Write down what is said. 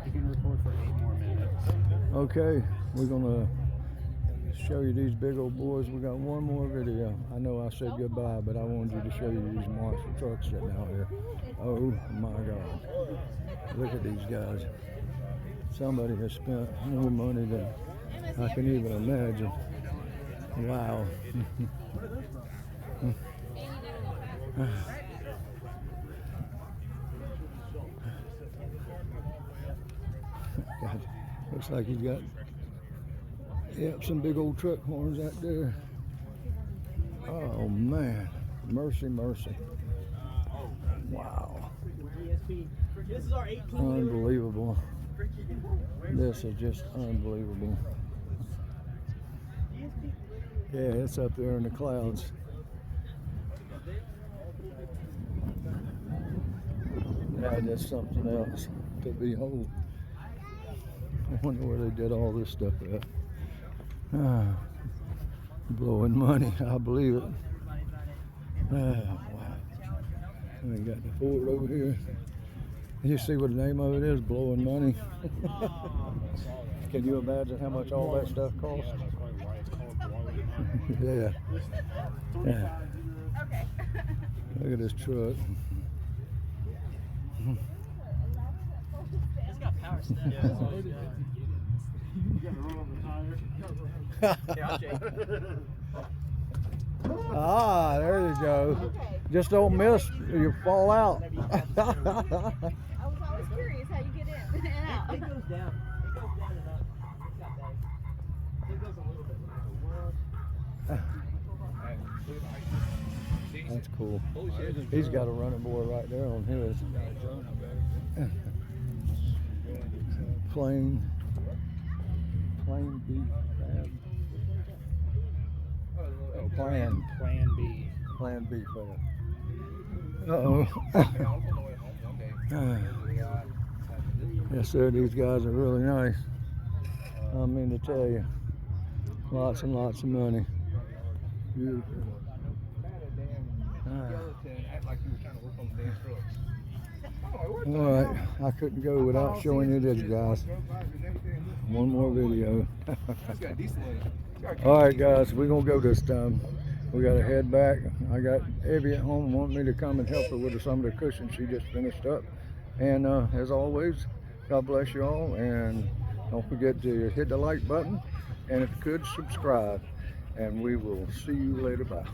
You can record for 8 more minutes. Okay, we're gonna show you these big old boys. We got one more video. I know I said goodbye, but I wanted you to show you these Marshall trucks sitting out here. Oh my God. Look at these guys. Somebody has spent more money than I can even imagine. Wow. God, looks like he's got some big old truck horns out there. Oh man, mercy, mercy. Wow. Unbelievable. This is just unbelievable. Yeah, it's up there in the clouds. Yeah, that's something else to behold. I wonder where they did all this stuff at. Blowing money, I believe it. Wow. We got the Ford over here. You see what the name of it is? Blowing money. Can you imagine how much all that stuff costs? Yeah. Yeah. Look at this truck. It's got power steps. Ah, there you go. Just don't miss, you fall out. I was always curious how you get in and out. It goes down. It goes down and up. It's got bags. It goes a little bit. That's cool. He's got a running board right there on his. Plain beef. Plan B. Plain beef. Uh-oh. Yes, sir. These guys are really nice. I mean to tell you, lots and lots of money. Beautiful. All right, I couldn't go without showing you this, guys. One more video. All right, guys, we're gonna go this time. We gotta head back. I got Evie at home wanting me to come and help her with some of the cushions she just finished up. And as always, God bless you all, and don't forget to hit the like button, and if you could, subscribe. And we will see you later. Bye.